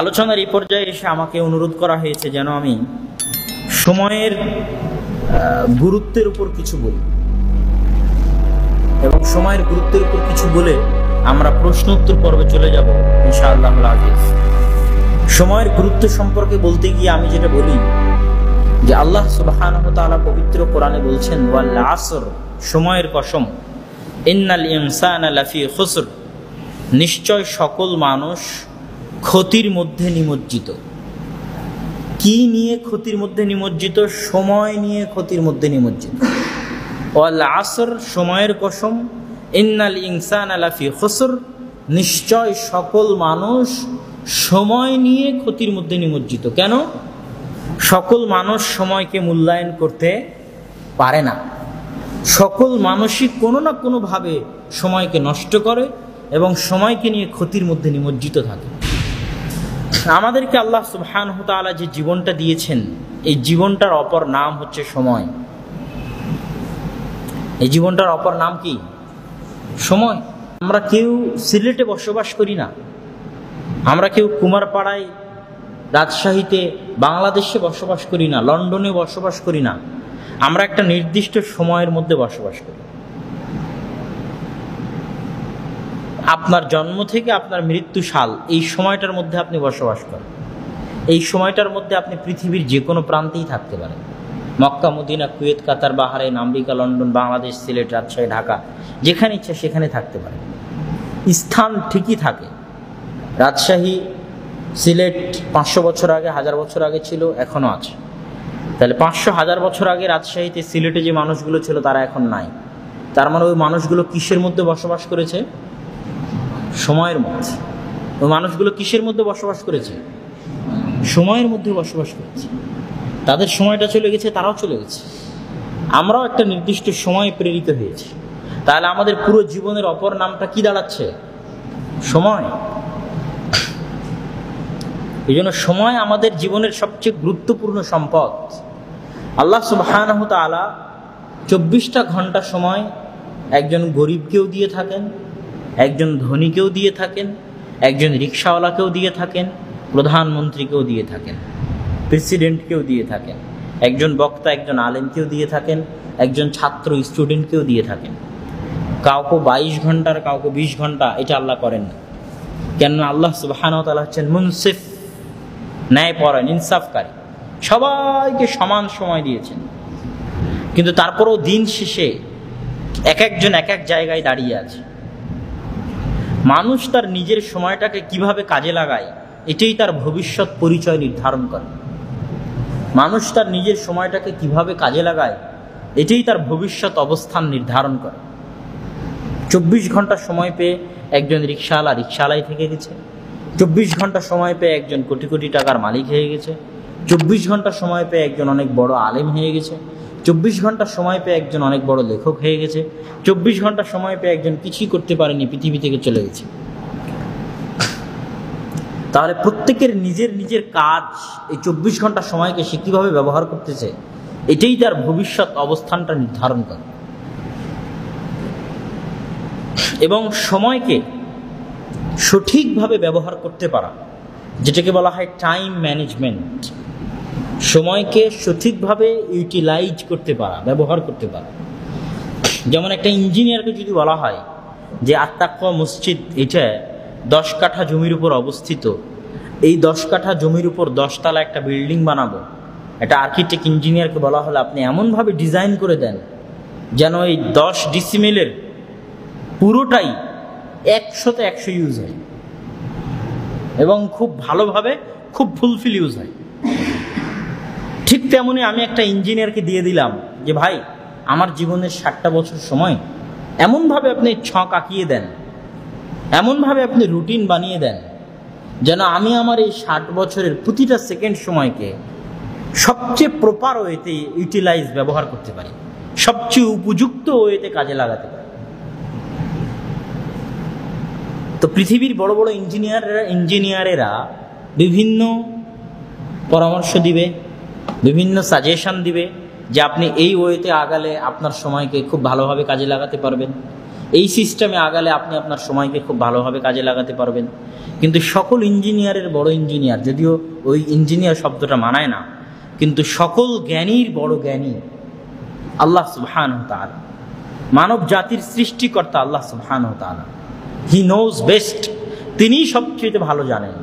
আলোচনার এই পর্যায়ে এসে আমাকে অনুরোধ করা হয়েছে যেন আমি সময়ের গুরুত্বের উপর কিছু বলি, এবং সময়ের গুরুত্বের উপর কিছু বলে আমরা প্রশ্ন উত্তর পর্বে চলে যাব ইনশাআল্লাহ আজিজ। সময়ের গুরুত্ব সম্পর্কে বলতে গিয়ে আমি যেটা বলি যে আল্লাহ সুবহানাহু ওয়া তাআলা পবিত্র কোরআনে বলছেন ওয়াল আসর, সময়ের কসম, ইন্নাল ইনসানা লাফি খুসর, নিশ্চয় সকল মানুষ ক্ষতির মধ্যে নিমজ্জিত। কি নিয়ে ক্ষতির মধ্যে নিমজ্জিত? সময় নিয়ে ক্ষতির মধ্যে নিমজ্জিত। ওয়াল আসর, সময়ের কসম, ইন্নাল ইনসানা লাফি খুসর, নিশ্চয় সকল মানুষ সময় নিয়ে ক্ষতির মধ্যে নিমজ্জিত। কেন? সকল মানুষ সময়কে মূল্যায়ন করতে পারে না। সকল মানুষই কোনো না কোনোভাবে সময়কে নষ্ট করে এবং সময়কে নিয়ে ক্ষতির মধ্যে নিমজ্জিত থাকে। আমাদেরকে আল্লাহ সুবহানাহু ওয়া তাআলা যে জীবনটা দিয়েছেন, এই জীবনটার অপর নাম হচ্ছে সময়। এই জীবনটার অপর নাম কি? সময়। আমরা কেউ সিলেটে বসবাস করি না, আমরা কেউ কুমারপাড়ায়, রাজশাহীতে, বাংলাদেশে বসবাস করি না, লন্ডনে বসবাস করি না। আমরা একটা নির্দিষ্ট সময়ের মধ্যে বসবাস করি। আপনার জন্ম থেকে আপনার মৃত্যু সাল, এই সময়টার মধ্যে আপনি বসবাস করেন। এই সময়টার মধ্যে আপনি পৃথিবীর যে কোনো প্রান্তেই থাকতে পারেন। Mecca, Medina, Kuwait, Qatar, Bahrain, America, London, Bangladesh, Sylhet, Rajshahi, Dhaka, যেখানে ইচ্ছা সেখানে থাকতে পারেন। স্থান ঠিকই থাকে। রাজশাহী, সিলেট 500 বছর আগে, 1000 বছর আগে ছিল, এখনও আছে। তাহলে 500-1000 বছর আগে রাজশাহীতে, সিলেটে যে মানুষগুলো ছিল তারা এখন নাই। তার মানে ওই মানুষগুলো কিসের মধ্যে বসবাস করেছে? সময়ের মধ্যে। ওই মানুষগুলো কিসের মধ্যে বসবাস করেছে? সময়ের মধ্যে বসবাস করেছে। তাদের সময়টা চলে গেছে, তারাও চলে গেছে। আমরাও একটা নির্দিষ্ট সময়ে প্রেরিত হয়েছি। তাহলে আমাদের পুরো জীবনের অপর নামটা কি দাঁড়াচ্ছে? সময়। এই জন্য সময় আমাদের জীবনের সবচেয়ে গুরুত্বপূর্ণ সম্পদ। আল্লাহ সুবহানাহু ওয়া তাআলা 24টা ঘন্টা সময় একজন গরিবকেও দিয়ে থাকেন, একজন ধনীকেও দিয়ে থাকেন, একজন রিক্সাওয়ালাকেও দিয়ে থাকেন, প্রধানমন্ত্রীকেও দিয়ে থাকেন, প্রেসিডেন্টকেও দিয়ে থাকেন, একজন বক্তা, একজন আলেমকেও দিয়ে থাকেন, একজন ছাত্র স্টুডেন্টকেও দিয়ে থাকেন। কাউকে 22 ঘন্টার, কাউকে 20 ঘন্টা, এটা আল্লাহ করেন না। কেননা আল্লাহ সুবহানাহু ওয়া তাআলা হচ্ছেন মুনসিফ, ন্যায়পরায়ণ, ইনসাফকারী। সবাইকে সমান সময় দিয়েছেন। কিন্তু তারপরেও দিন শেষে এক একজন এক এক জায়গায় দাঁড়িয়ে আছে। মানুষ তার নিজের সময়টাকে কিভাবে কাজে লাগায়, এটাই তার ভবিষ্যৎ পরিচয় নির্ধারণ করে। মানুষ তার নিজের সময়টাকে কিভাবে কাজে লাগায়, এটাই তার ভবিষ্যৎ অবস্থান নির্ধারণ করে। 24 ঘন্টা সময় পেয়ে একজন রিক্সাওয়ালা রিক্সাওয়ালাই থেকে গেছে, 24 ঘন্টা সময় পেয়ে একজন কোটি কোটি টাকার মালিক হয়ে গেছে, 24 ঘন্টা সময় পেয়ে একজন অনেক বড় আলেম হয়ে গেছে, 24 ঘন্টা সময় পেয়ে একজন অনেক বড় লেখক হয়ে গেছে, 24 ঘন্টা সময় পেয়ে একজন কিছুই করতে পারেনি, পৃথিবী থেকে চলে গেছে। তাহলে প্রত্যেকের নিজের নিজের কাজ, এই 24 ঘন্টা সময়কে সে কীভাবে ব্যবহার করতেছে, এটাই তার ভবিষ্যৎ অবস্থানটা নির্ধারণ করে। এবং সময়কে সঠিকভাবে ব্যবহার করতে পারা, যেটাকে বলা হয় টাইম ম্যানেজমেন্ট, সময়কে সঠিকভাবে ইউটিলাইজ করতে পারা, ব্যবহার করতে পারা। যেমন একটা ইঞ্জিনিয়ারকে যদি বলা হয় যে আত্তাকওয়া মসজিদ এটা 10 কাঠা জমির উপর অবস্থিত, এই 10 কাঠা জমির উপর 10 তলা একটা বিল্ডিং বানাবো, একটা আর্কিটেক্ট ইঞ্জিনিয়ারকে বলা হলে আপনি এমনভাবে ডিজাইন করে দেন যেন এই 10 ডিসিমেলের পুরোটাই 100-100 ইউজ হয় এবং খুব ভালোভাবে, খুব ফুলফিল ইউজ হয়। ঠিক তেমনই আমি একটা ইঞ্জিনিয়ারকে দিয়ে দিলাম যে ভাই আমার জীবনের 60টা বছর সময়, এমনভাবে আপনি ছক আঁকিয়ে দেন, এমনভাবে আপনি রুটিন বানিয়ে দেন যেন আমি আমার এই 60 বছরের প্রতিটা সেকেন্ড সময়কে সবচেয়ে প্রপার ওয়েতে ইউটিলাইজ, ব্যবহার করতে পারি, সবচেয়ে উপযুক্ত ওয়েতে কাজে লাগাতে পারি। তো পৃথিবীর বড় বড় ইঞ্জিনিয়ারেরা বিভিন্ন পরামর্শ দিবে, বিভিন্ন সাজেশন দিবে যে আপনি এই ওয়েতে আগালে আপনার সময়কে খুব ভালোভাবে কাজে লাগাতে পারবেন। এই সিস্টেমে আগালে আপনি আপনার সময়কে খুব ভালোভাবে কাজে লাগাতে পারবেন। কিন্তু সকল ইঞ্জিনিয়ারের বড় ইঞ্জিনিয়ার, যদিও ওই ইঞ্জিনিয়ার শব্দটা মানায় না, কিন্তু সকল জ্ঞানীর বড় জ্ঞানী আল্লাহ সুবহানাহু ওয়া তাআলা, মানব জাতির সৃষ্টিকর্তা আল্লাহ সুবহানাহু ওয়া তাআলা। He knows best. তিনি সবচেয়ে ভালো জানেন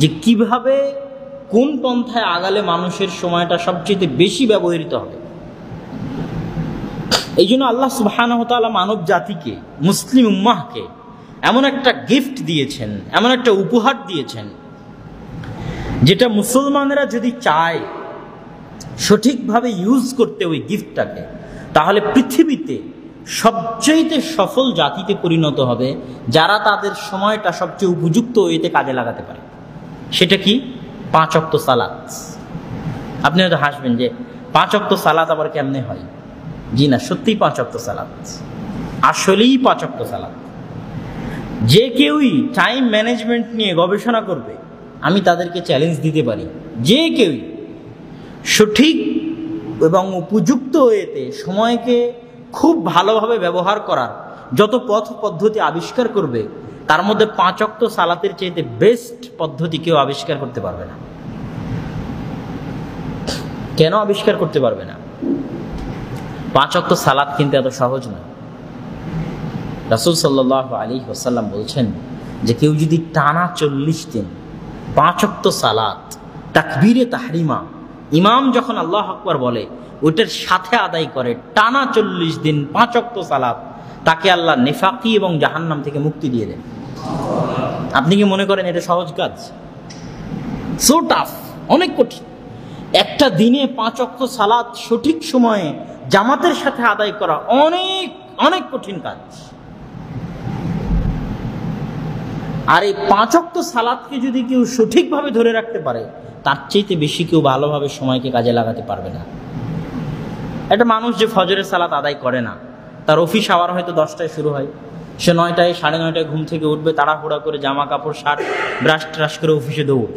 যে কিভাবে কোন পন্থায় আগালে মানুষের সময়টা সবচেয়ে বেশি ব্যবহৃত হবে। এই জন্য আল্লাহ সুবহানাহু ওয়া তাআলা মানব জাতিকে, মুসলিম উম্মাহকে এমন একটা গিফট দিয়েছেন, এমন একটা উপহার দিয়েছেন, যেটা মুসলমানেরা যদি চায় সঠিকভাবে ইউজ করতে ওই গিফটটাকে, তাহলে পৃথিবীতে সবচেয়ে সফল জাতিতে পরিণত হবে যারা তাদের সময়টা সবচেয়ে উপযুক্ত ওয়েতে কাজে লাগাতে পারে। সেটা কি? 5 ওয়াক্ত সালাত। আপনি হয়তো হাসবেন যে 5 ওয়াক্ত সালাত আবার কেমনে হয়? জি না, সত্যিই 5 ওয়াক্ত সালাত, আসলেই 5 ওয়াক্ত সালাত। যে কেউই টাইম ম্যানেজমেন্ট নিয়ে গবেষণা করবে, আমি তাদেরকে চ্যালেঞ্জ দিতে পারি, যে কেউই সঠিক এবং উপযুক্ত ওয়েতে সময়কে খুব ভালোভাবে ব্যবহার করার যত পথ পদ্ধতি আবিষ্কার করবে, তার মধ্যে 5 ওয়াক্ত সালাতের চাইতে বেস্ট পদ্ধতি কেউ আবিষ্কার করতে পারবে না। কেন আবিষ্কার করতে পারবে না? 5 ওয়াক্ত সালাত কিন্তু এত সহজ নয়। রাসূল সাল্লাল্লাহু আলাইহি ওয়াসাল্লাম বলছেন যে কেউ যদি টানা 40 দিন 5 ওয়াক্ত সালাত তাকবীরে তাহরিমা, ইমাম যখন আল্লাহু আকবার বলে ওইটার সাথে আদায় করে টানা 40 দিন 5 ওয়াক্ত সালাত, তাকে আল্লাহ নেফাকি এবং জাহান্নাম থেকে মুক্তি দিয়ে দেন। আপনি কি মনে করেন এটা সহজ কাজ? সো টাফ, অনেক কঠিন। একটা দিনে 5 ওয়াক্ত সালাত সঠিক সময়ে জামাতের সাথে আদায় করা অনেক অনেক কঠিন কাজ। আর এই 5 ওয়াক্ত সালাতকে যদি কেউ সঠিকভাবে ধরে রাখতে পারে, তার চাইতে বেশি কেউ ভালোভাবে সময়কে কাজে লাগাতে পারবে না। একটা মানুষ যে ফজরের সালাত আদায় করে না, তার অফিস আওয়ার হয়তো 10টায় শুরু হয়, সে 9টায় 9:30টায় ঘুম থেকে উঠবে, তাড়াহুড়া করে জামা কাপড় শার্ট ব্রাশ ট্রাশ করে অফিসে দৌড়।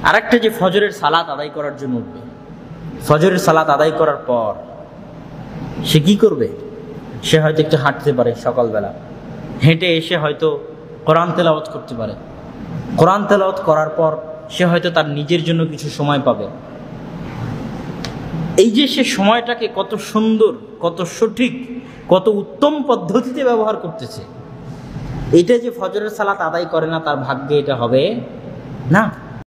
আরেকটা যে ফজরের সালাত আদায় করার জন্য উঠবে, ফজরের সালাত আদায় করার পর সে কি করবে? সে হয়তো একটু হাঁটতে পারে, সকালবেলা হেঁটে এসে হয়তো কোরআন তেলাওয়াত করতে পারে। কোরআন তেলাওয়াত করার পর সে হয়তো তার নিজের জন্য কিছু সময় পাবে। এই যে সে সময়টাকে কত সুন্দর, কত সঠিক, কত উত্তম পদ্ধতিতে ব্যবহার করতেছে, এটা যে ফজরের সালাত আদায় করে না, তার ভাগ্যে এটা হবে না।